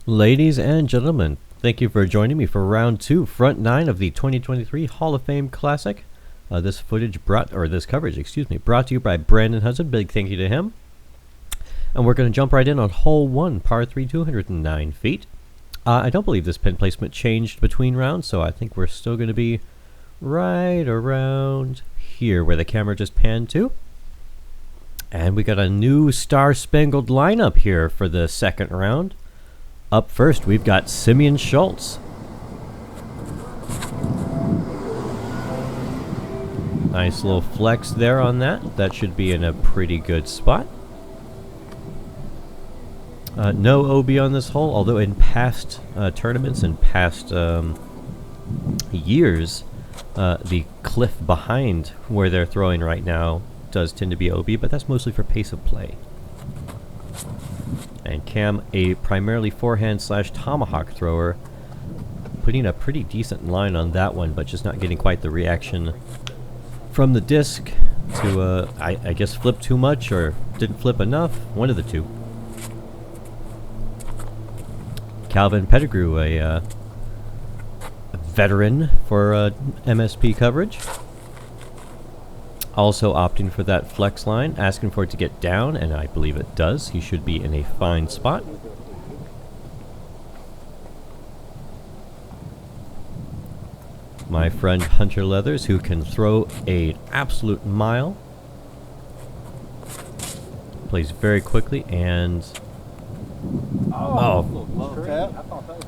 Ladies and gentlemen, thank you for joining me for round 2, front 9 of the 2023 Hall of Fame Classic. This coverage, brought to you by Brandon Hudson. Big thank you to him. And we're going to jump right in on hole 1, par 3, 209 feet. I don't believe this pin placement changed between rounds, so I think we're still going to be right around here where the camera just panned to. And we got a new star-spangled lineup here for the second round. Up first, we've got Schultz. Nice little flex there on that. That should be in a pretty good spot. No OB on this hole, although in past tournaments and past years, the cliff behind where they're throwing right now does tend to be OB, but that's mostly for pace of play. And Cam, a primarily forehand / tomahawk thrower, putting a pretty decent line on that one, but just not getting quite the reaction from the disc to, I guess, flip too much or didn't flip enough. One of the two. Pettigrew, a veteran for MSP coverage. Also opting for that flex line, asking for it to get down, and I believe it does. He should be in a fine spot. My friend Hunter Leathers, who can throw an absolute mile, plays very quickly, and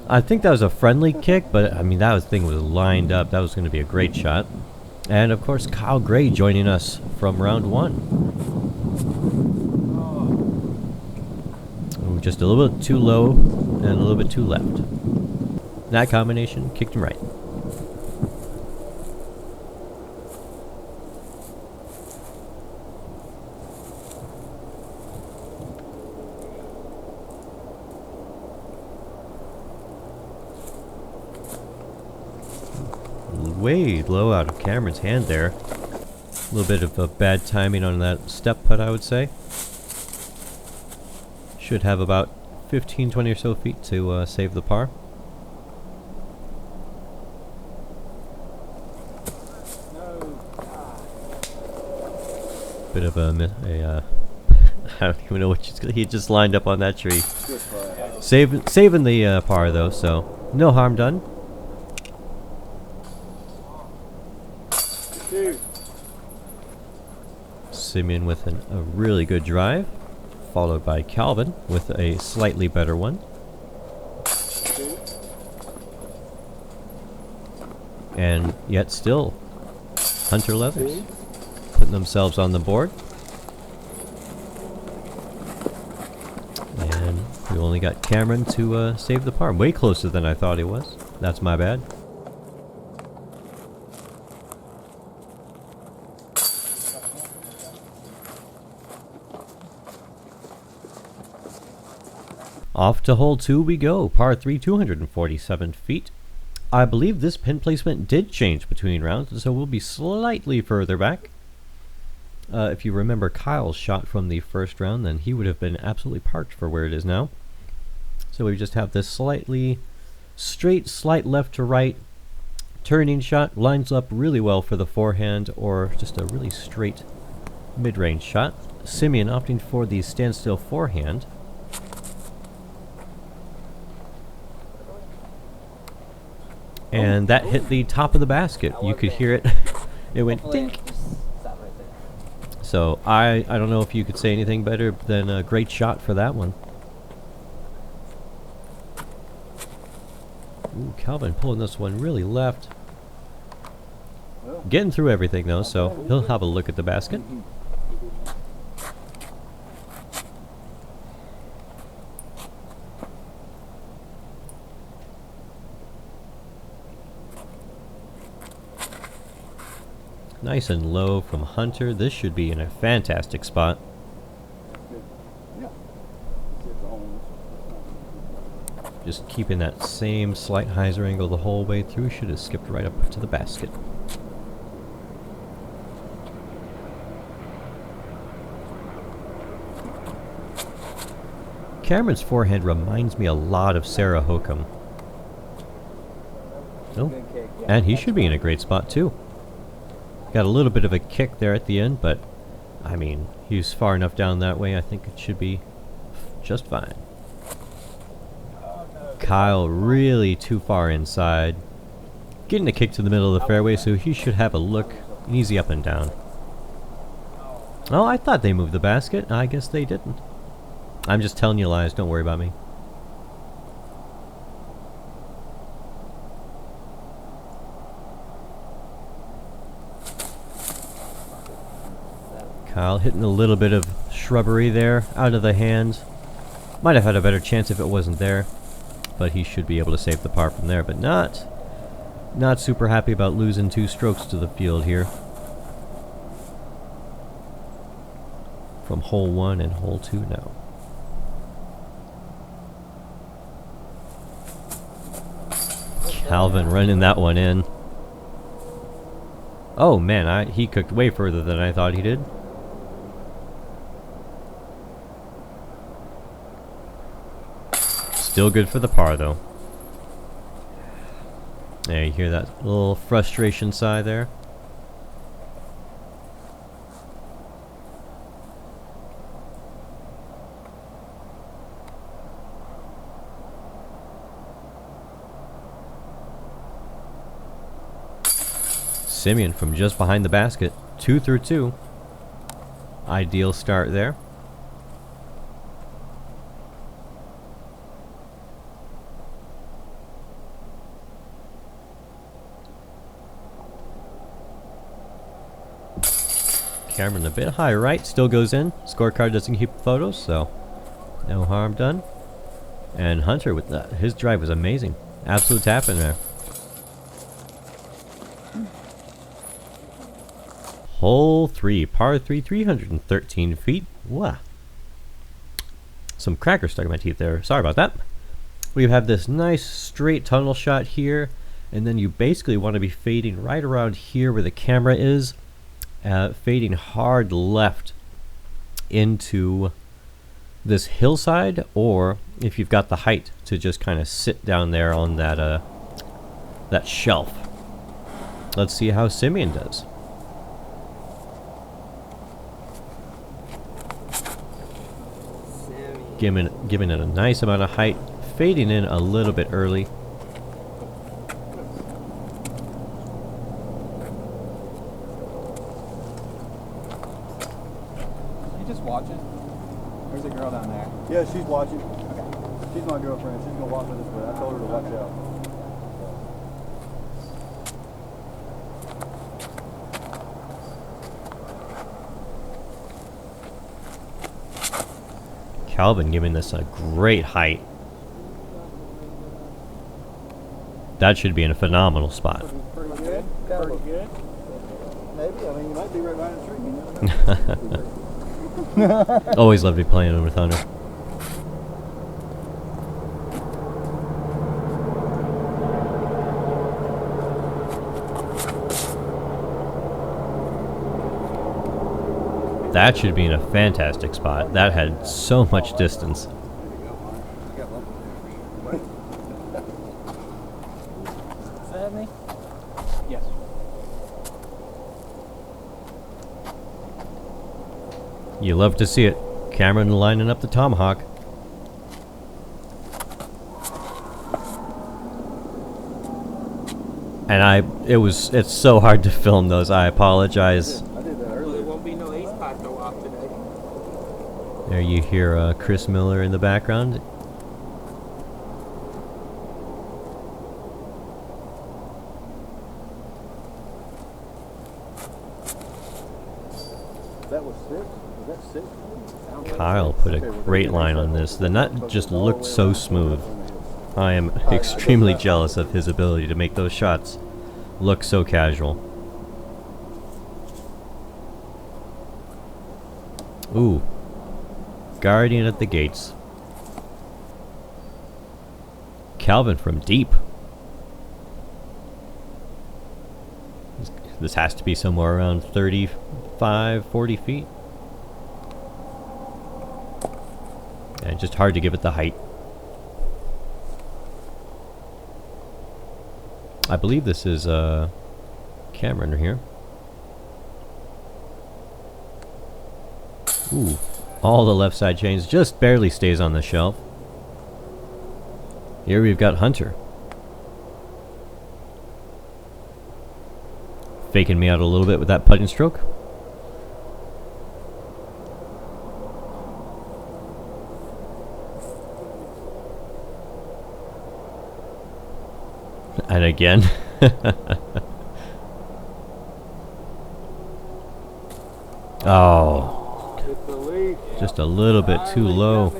I think that was a friendly kick, but I mean thing was lined up. That was going to be a great shot. And of course, Kyle Gray joining us from round 1. Ooh, just a little bit too low and a little bit too left. That combination kicked him right. Way low out of Cameron's hand there. A little bit of a bad timing on that step putt, I would say. Should have about 15, 20 or so feet to save the par. Bit of a I don't even know what he just lined up on that tree. Saving the par though, so no harm done. Simeon with a really good drive, followed by Calvin with a slightly better one. And yet still, Hunter Leathers putting themselves on the board. And we only got Cameron to save the par. Way closer than I thought he was. That's my bad. Off to hole 2 we go, par 3, 247 feet. I believe this pin placement did change between rounds, so we'll be slightly further back. If you remember Kyle's shot from the first round, then he would have been absolutely parked for where it is now. So we just have this slightly straight, slight left to right turning shot. Lines up really well for the forehand or just a really straight mid-range shot. Simeon opting for the standstill forehand. And that hit the top of the basket. You could hear it. It went dink. So I don't know if you could say anything better than a great shot for that one. Ooh, Calvin pulling this one really left. Getting through everything though, so he'll have a look at the basket. Nice and low from Hunter. This should be in a fantastic spot. Just keeping that same slight hyzer angle the whole way through. Should have skipped right up to the basket. Cameron's forehand reminds me a lot of Sarah Hokum. Oh, and he should be in a great spot too. Got a little bit of a kick there at the end, but I mean, he's far enough down that way, I think it should be just fine. Kyle really too far inside. Getting a kick to the middle of the fairway, so he should have a look easy up and down. Oh, I thought they moved the basket. I guess they didn't. I'm just telling you lies, don't worry about me. Kyle hitting a little bit of shrubbery there, out of the hands. Might have had a better chance if it wasn't there, but he should be able to save the par from there, but not super happy about losing 2 strokes to the field here. From hole 1 and hole 2 now. Calvin running that one in. Oh man, he cooked way further than I thought he did. Still good for the par though. There, you hear that little frustration sigh there. Simeon from just behind the basket, 2 through 2. Ideal start there. Cameron a bit high right, still goes in. Scorecard doesn't keep photos, so no harm done. And Hunter with that, his drive was amazing. Absolute tap in there. Hole 3, par 3, 313 feet. Wow. Some crackers stuck in my teeth there. Sorry about that. We have this nice straight tunnel shot here, and then you basically want to be fading right around here where the camera is, fading hard left into this hillside, or if you've got the height to just kind of sit down there on that that shelf. Let's see how Simeon does. Giving it a nice amount of height, fading in a little bit early. You just watching? There's a girl down there. Yeah, she's watching. Okay. She's my girlfriend. She's gonna walk with us, but I told her to watch out. Calvin giving this a great height. That should be in a phenomenal spot. Pretty good. Pretty good. Maybe. I mean, you might be right behind a tree. You never know. Always love to be playing with Hunter. That should be in a fantastic spot. That had so much distance. Is that me? Yes. You love to see it. Cameron lining up the tomahawk. And it's so hard to film those. I apologize. There you hear Chris Miller in the background. That was 6? Was that 6? Kyle put a great line on this. The nut just looked so smooth. I am extremely jealous of his ability to make those shots look so casual. Ooh. Guardian at the gates. Calvin from deep. This has to be somewhere around 35, 40 feet. And just hard to give it the height. I believe this is Cameron here. Ooh, all the left side chains just barely stays on the shelf. Here we've got Hunter. Faking me out a little bit with that putting stroke. And again. Oh. Just a little bit too low.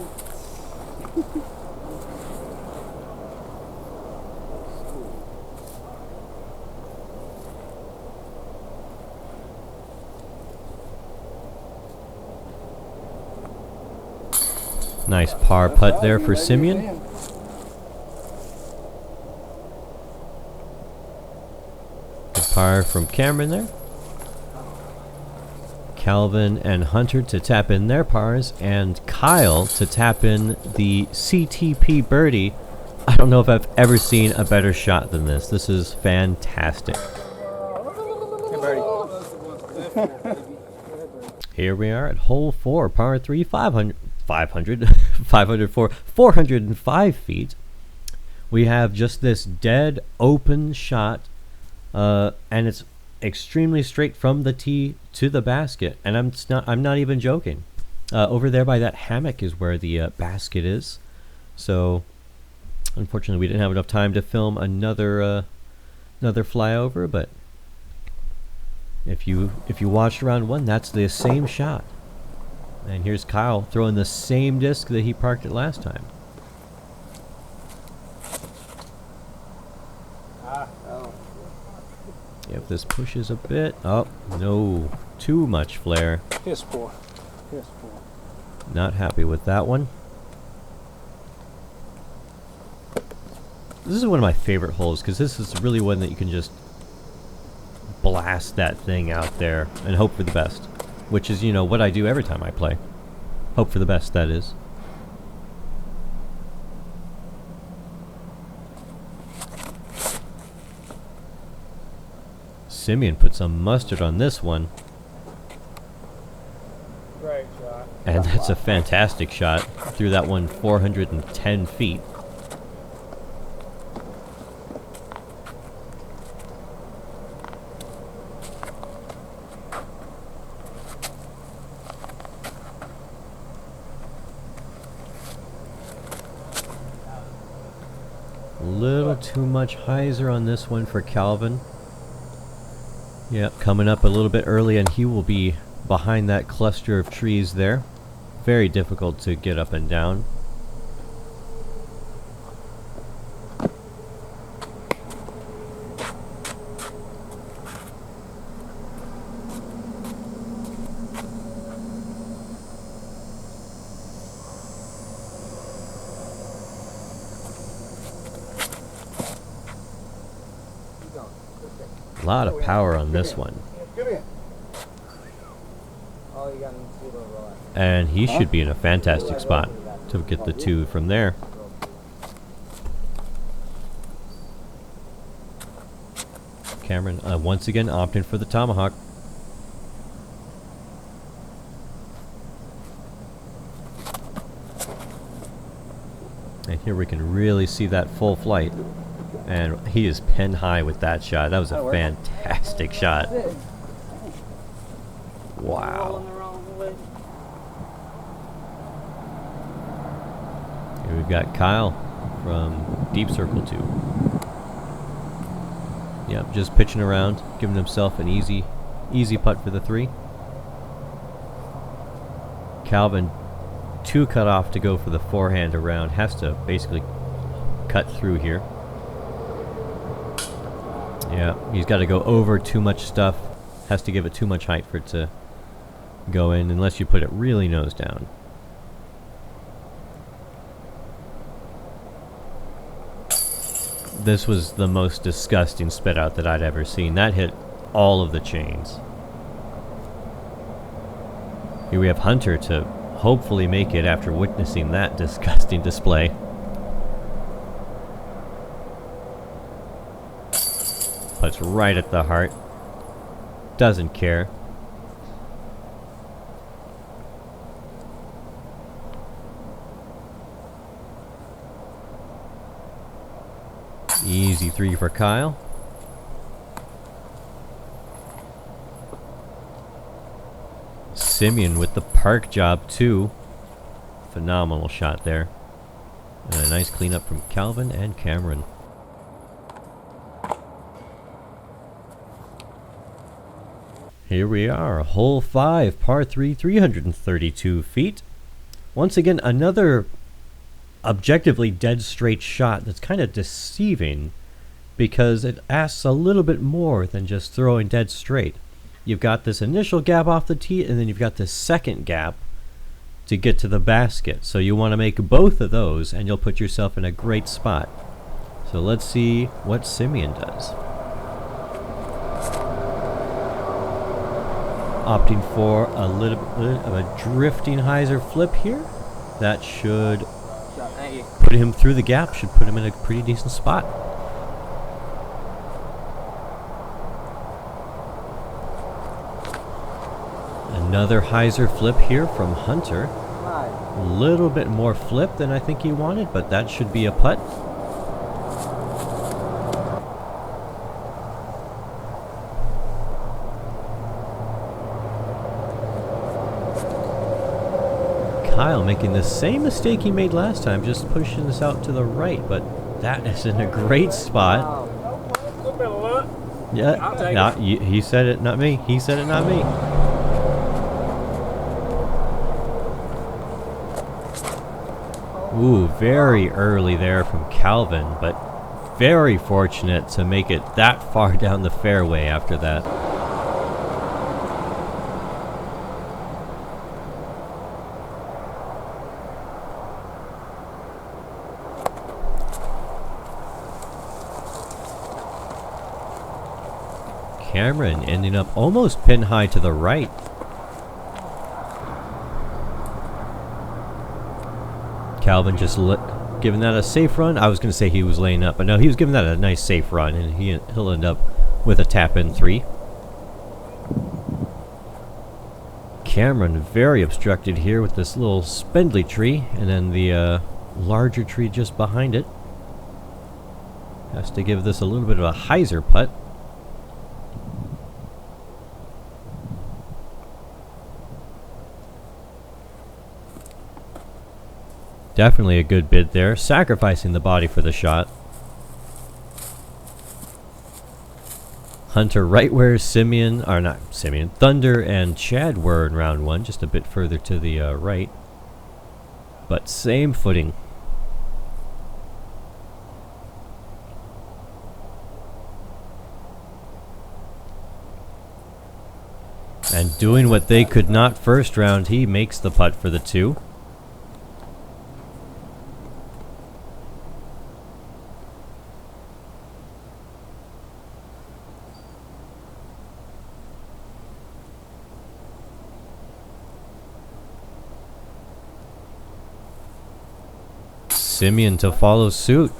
Nice par putt there for Simeon. Good par from Cameron there. Calvin and Hunter to tap in their pars, and Kyle to tap in the CTP birdie. I don't know if I've ever seen a better shot than this. This is fantastic. Here we are at hole 4, par 3, 405 feet. We have just this dead open shot, and it's extremely straight from the tee to the basket, and I'm not even joking. Over there by that hammock is where the basket is. So unfortunately we didn't have enough time to film another flyover, but if you watched round 1, that's the same shot. And here's Kyle throwing the same disc that he parked it last time. If this pushes a bit, oh no, too much flare. Piss poor. Piss poor. Not happy with that one. This is one of my favorite holes because this is really one that you can just blast that thing out there and hope for the best, which is, you know, what I do every time I play. Hope for the best, that is. Simeon put some mustard on this one. Great shot. And that's a fantastic shot. Threw that one 410 feet. A little too much hyzer on this one for Calvin. Yep, coming up a little bit early, and he will be behind that cluster of trees there. Very difficult to get up and down. A lot of power on this one. And he should be in a fantastic spot to get the 2 from there. Cameron once again opting for the tomahawk. And here we can really see that full flight. And he is pin high with that shot. That was a fantastic shot. Wow. Here we've got Kyle from Deep Circle 2. Yep, just pitching around, giving himself an easy putt for the 3. Calvin, 2 cut off to go for the forehand around. Has to basically cut through here. Yeah, he's got to go over too much stuff. Has to give it too much height for it to go in, unless you put it really nose down. This was the most disgusting spit out that I'd ever seen. That hit all of the chains. Here we have Hunter to hopefully make it after witnessing that disgusting display. Puts right at the heart. Doesn't care. Easy 3 for Kyle. Simeon with the park job too. Phenomenal shot there. And a nice cleanup from Calvin and Cameron. Here we are, hole 5, par 3, 332 feet. Once again, another objectively dead straight shot that's kind of deceiving because it asks a little bit more than just throwing dead straight. You've got this initial gap off the tee, and then you've got this second gap to get to the basket. So you want to make both of those, and you'll put yourself in a great spot. So let's see what Simeon does. Opting for a little bit of a drifting hyzer flip here. That should put him through the gap, should put him in a pretty decent spot. Another hyzer flip here from Hunter. A little bit more flip than I think he wanted, but that should be a putt. Kyle making the same mistake he made last time, just pushing this out to the right, but that is in a great spot. Yeah, he said it, not me. He said it, not me. Ooh, very early there from Calvin, but very fortunate to make it that far down the fairway after that. Cameron ending up almost pin high to the right. Calvin just giving that a safe run. I was going to say he was laying up, but no, he was giving that a nice safe run, and he'll end up with a tap-in 3. Cameron very obstructed here with this little spindly tree, and then the larger tree just behind it. Has to give this a little bit of a hyzer putt. Definitely a good bid there, sacrificing the body for the shot. Hunter right where Thunder and Chad were in round 1, just a bit further to the right. But same footing. And doing what they could not first round, he makes the putt for the 2. Simeon to follow suit.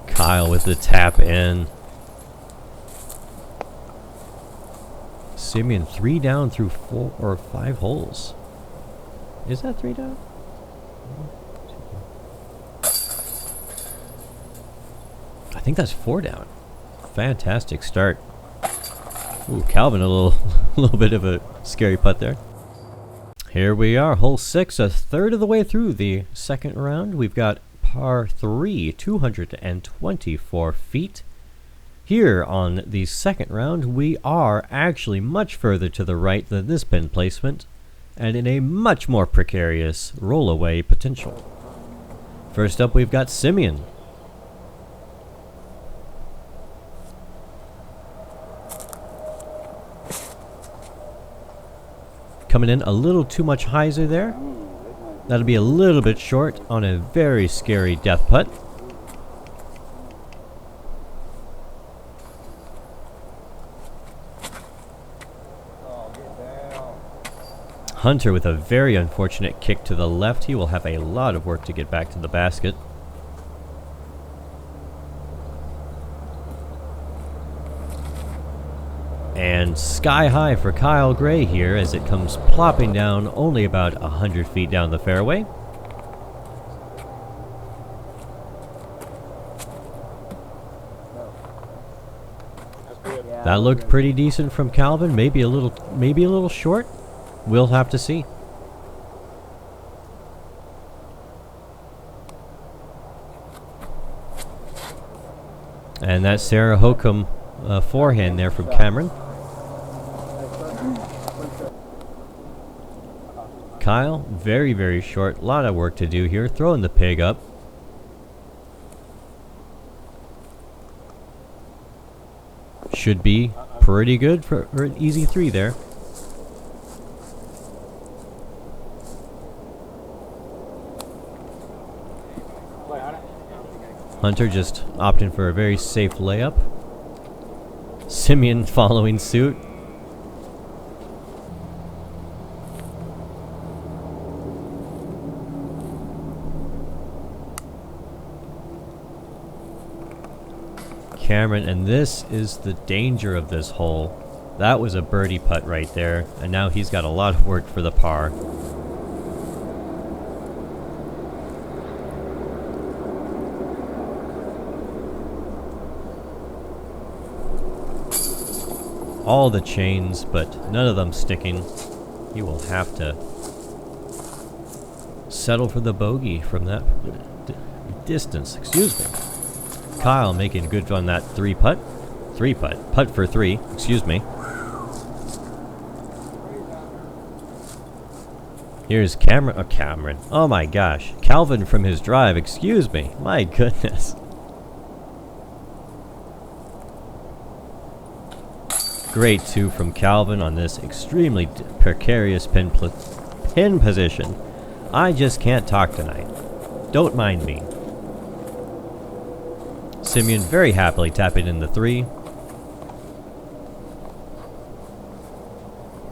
Kyle with the tap in. Simeon 3 down through 4 or 5 holes. Is that 3 down? I think that's 4 down. Fantastic start. Ooh, Calvin a little bit of a scary putt there. Here we are, hole 6, a third of the way through the second round. We've got par 3, 224 feet. Here on the second round, we are actually much further to the right than this pin placement, and in a much more precarious roll-away potential. First up, we've got Simeon. Coming in a little too much hyzer there. That'll be a little bit short on a very scary death putt. Oh, get down. Hunter with a very unfortunate kick to the left. He will have a lot of work to get back to the basket. And sky high for Kyle Gray here as it comes plopping down only about 100 feet down the fairway. That looked pretty decent from Calvin. Maybe a little short. We'll have to see. And that's Sarah Hokum forehand there from Cameron. Kyle, very, very short. A lot of work to do here. Throwing the pig up. Should be pretty good for an easy 3 there. Hunter just opting for a very safe layup. Simeon following suit. Cameron, and this is the danger of this hole. That was a birdie putt right there, and now he's got a lot of work for the par. All the chains, but none of them sticking. He will have to settle for the bogey from that distance. Excuse me. Kyle making good on that 3-putt. 3-putt. Putt for 3. Excuse me. Here's Cameron. Oh, Cameron. Oh my gosh. Calvin from his drive. Excuse me. My goodness. Great 2 from Calvin on this extremely precarious pin position. I just can't talk tonight. Don't mind me. Simeon very happily tapping in the 3.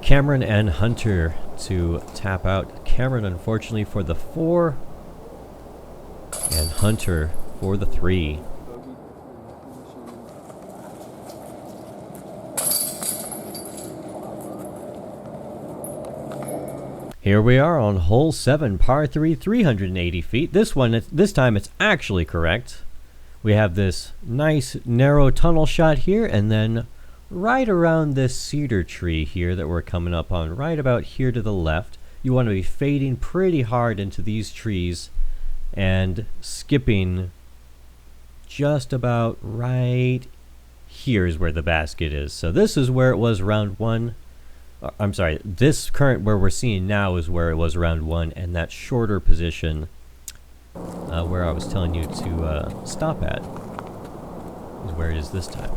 Cameron and Hunter to tap out. Cameron unfortunately for the 4. And Hunter for the 3. Here we are on hole 7, par 3, 380 feet. This time it's actually correct. We have this nice narrow tunnel shot here, and then right around this cedar tree here that we're coming up on, right about here to the left, you want to be fading pretty hard into these trees and skipping just about right here is where the basket is. So this is where it was round 1. I'm sorry, this current where we're seeing now is where it was round 1, and that shorter position where I was telling you to stop at is where it is this time.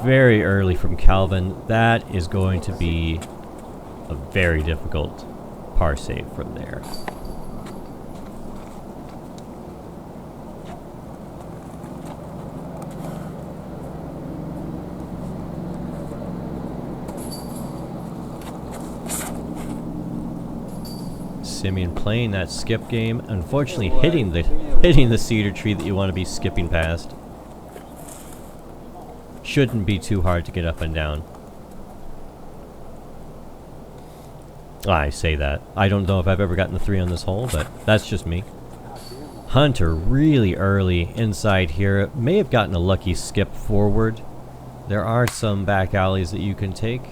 Very early from Calvin. That is going to be a very difficult par save from there. Simeon playing that skip game, unfortunately hitting the cedar tree that you want to be skipping past. Shouldn't be too hard to get up and down. I say that. I don't know if I've ever gotten the 3 on this hole, but that's just me. Hunter really early inside here. May have gotten a lucky skip forward. There are some back alleys that you can take,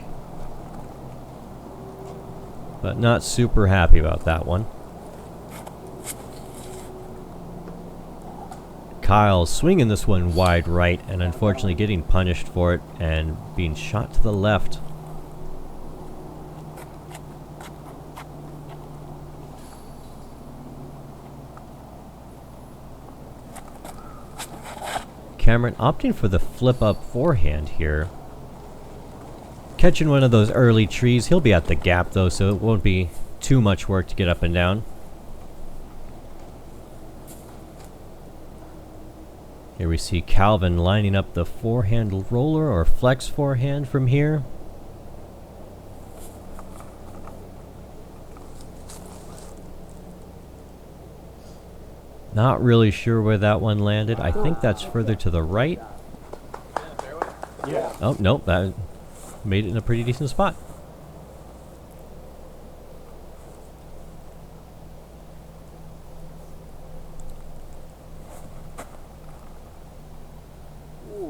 but not super happy about that one. Kyle swinging this one wide right and unfortunately getting punished for it and being shot to the left. Cameron opting for the flip up forehand here. Catching one of those early trees. He'll be at the gap though, so it won't be too much work to get up and down. Here we see Calvin lining up the forehand roller or flex forehand from here. Not really sure where that one landed. I think that's further to the right. Yeah. Oh, nope, that made it in a pretty decent spot.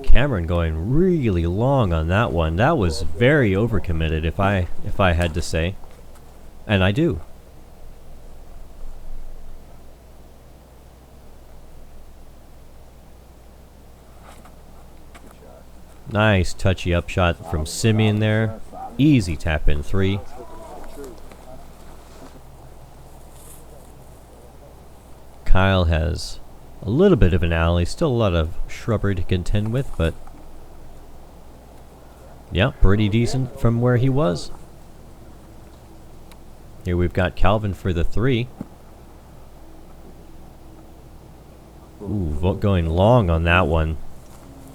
Cameron going really long on that one. That was very overcommitted if I had to say. And I do. Nice touchy upshot from Simeon there. Easy tap in 3. Kyle has a little bit of an alley, still a lot of shrubbery to contend with, but yeah, pretty decent from where he was. Here we've got Calvin for the 3. Ooh, going long on that one.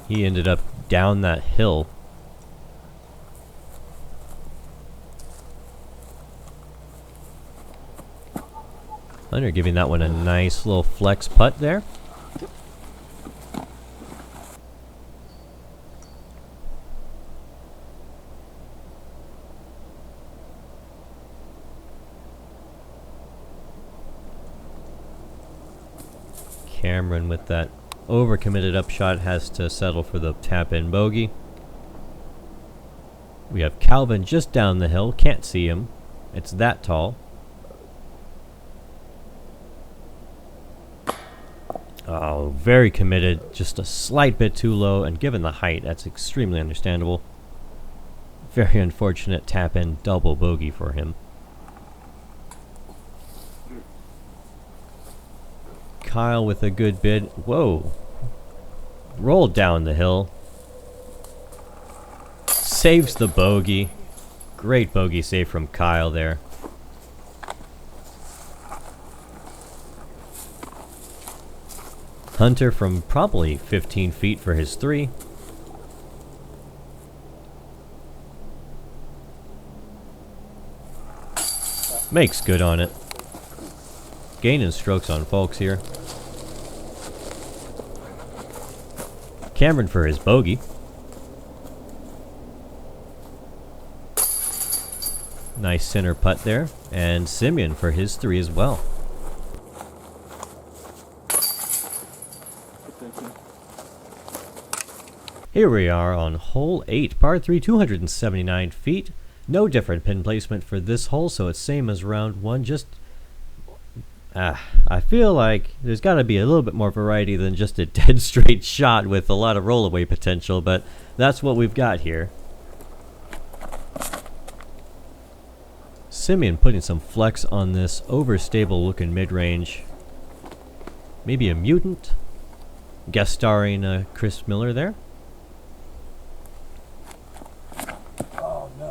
He ended up down that hill. Hunter giving that one a nice little flex putt there. Cameron with that overcommitted upshot has to settle for the tap-in bogey. We have Calvin just down the hill. Can't see him. It's that tall. Oh, very committed. Just a slight bit too low, and given the height, that's extremely understandable. Very unfortunate tap-in double bogey for him. Kyle with a good bid. Whoa. Rolled down the hill. Saves the bogey. Great bogey save from Kyle there. Hunter from probably 15 feet for his 3. Makes good on it. Gaining strokes on folks here. Cameron for his bogey. Nice center putt there. And Simeon for his 3 as well. Here we are on hole 8, par 3, 279 feet. No different pin placement for this hole, so it's same as round 1. Just I feel like there's got to be a little bit more variety than just a dead straight shot with a lot of rollaway potential, but that's what we've got here. Simeon putting some flex on this overstable looking mid-range. Maybe a mutant. Guest starring Chris Miller there.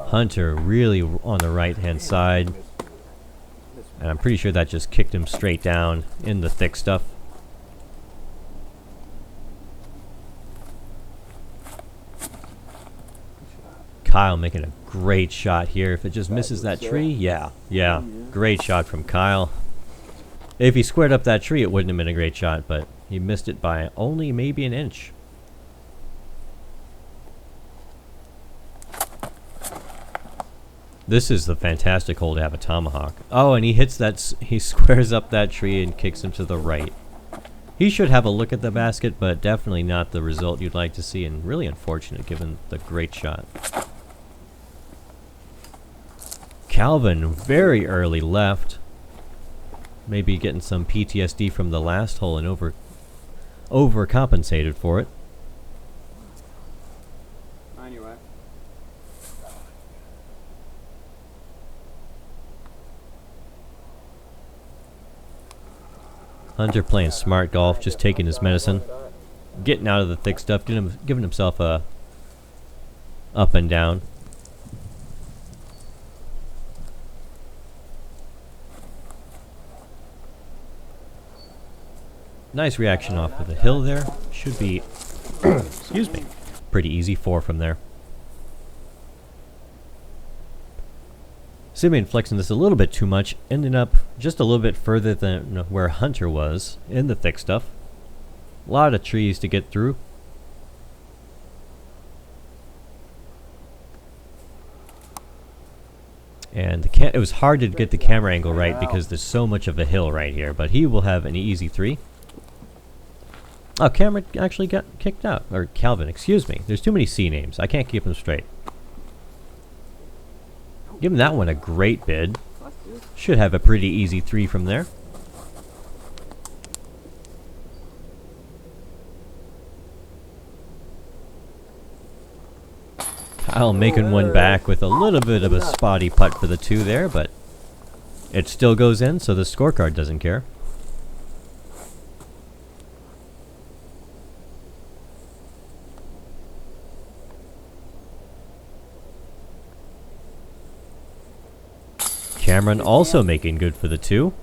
Hunter really on the right hand side. And I'm pretty sure that just kicked him straight down in the thick stuff. Kyle making a great shot here. If it just misses that tree, yeah. Great shot from Kyle. If he squared up that tree, it wouldn't have been a great shot, but he missed it by only maybe an inch. This is the fantastic hole to have a tomahawk. Oh, and he hits that, he squares up that tree and kicks him to the right. He should have a look at the basket, but definitely not the result you'd like to see, and really unfortunate given the great shot. Calvin, very early left. Maybe getting some PTSD from the last hole and overcompensated for it. Anyway. Hunter playing smart golf, just taking his medicine. Getting out of the thick stuff, giving himself a up and down. Nice reaction off of the hill there. Should be, excuse me, pretty easy 4 from there. Simeon flexing this a little bit too much, ending up just a little bit further than where Hunter was in the thick stuff. A lot of trees to get through. And it was hard to get the camera angle right because there's so much of a hill right here, but he will have an easy 3. Oh, Cameron actually got kicked out. Or Calvin, excuse me. There's too many C names. I can't keep them straight. Give him that one a great bid. Should have a pretty easy 3 from there. Kyle making one back with a little bit of a spotty putt for the 2 there, but it still goes in, so the scorecard doesn't care. Cameron also making good for the 2.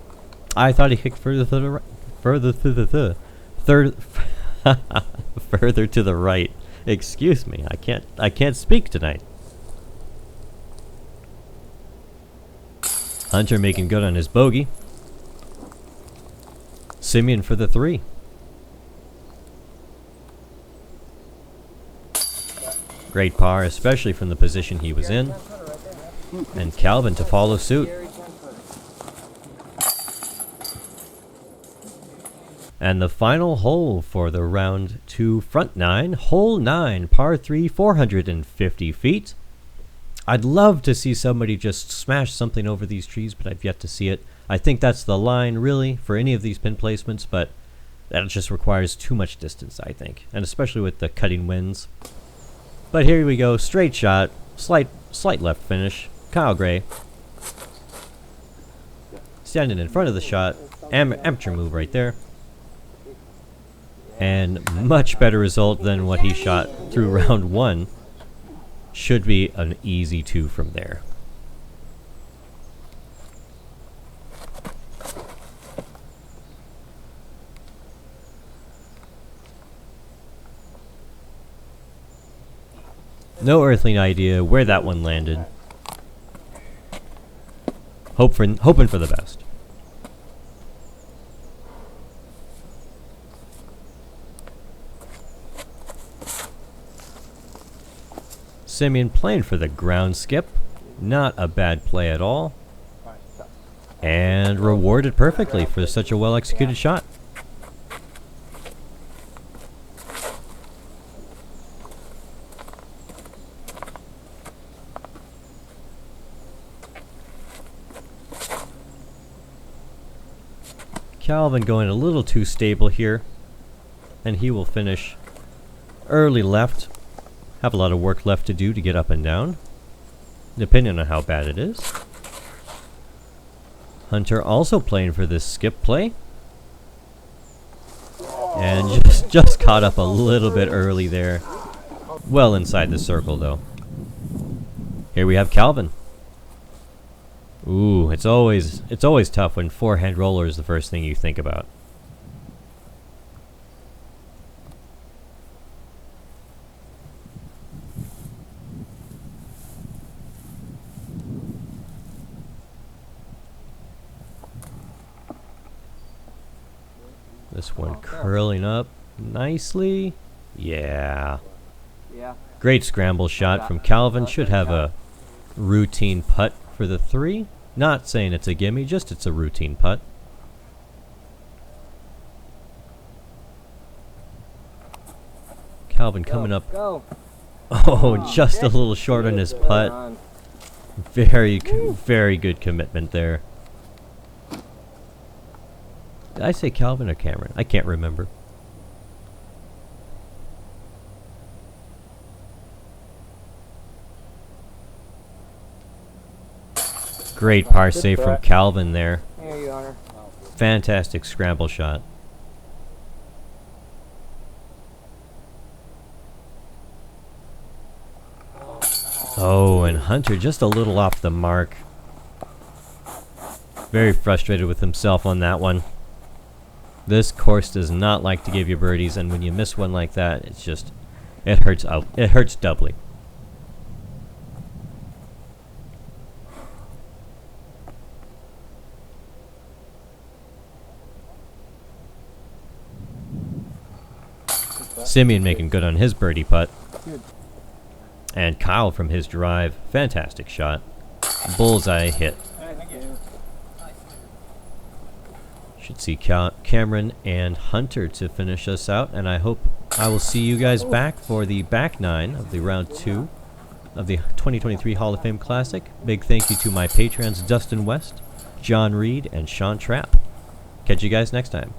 I thought he kicked further to the right. Further to the right. Excuse me, I can't speak tonight. Hunter making good on his bogey. Simeon for the 3. Great par, especially from the position he was in. And Calvin to follow suit. And the final hole for the round 2 front 9, hole 9, par 3, 450 feet. I'd love to see somebody just smash something over these trees, but I've yet to see it. I think that's the line, really, for any of these pin placements, but that just requires too much distance, I think, and especially with the cutting winds. But here we go, straight shot, slight left finish. Kyle Gray standing in front of the shot, amateur move right there. And much better result than what he shot through round 1. Should be an easy 2 from there. No earthly idea where that one landed. Hoping for the best. Simeon playing for the ground skip. Not a bad play at all. And rewarded perfectly for such a well executed shot. Calvin going a little too stable here, and he will finish early left. Have a lot of work left to do to get up and down, depending on how bad it is. Hunter also playing for this skip play, and just caught up a little bit early there. Well inside the circle though. Here we have Calvin. Ooh, it's always tough when forehand roller is the first thing you think about. This one curling up nicely. Yeah. Great scramble shot from Calvin. Should have a routine putt for the 3. Not saying it's a gimme, just it's a routine putt. Calvin coming up. Oh, just a little short on his putt. Very good commitment there. Did I say Calvin or Cameron? I can't remember. Great par save from Calvin there. Fantastic scramble shot. Oh, and Hunter just a little off the mark. Very frustrated with himself on that one. This course does not like to give you birdies, and when you miss one like that, it's just, it hurts out. It hurts doubly. Simeon making good on his birdie putt. Good. And Kyle from his drive, fantastic shot. Bullseye hit. Thank you. Should see Cameron and Hunter to finish us out, and I hope I will see you guys back for the back nine of the round 2 of the 2023 Hall of Fame Classic. Big thank you to my patrons Dustin West, John Reed, and Sean Trapp. Catch you guys next time.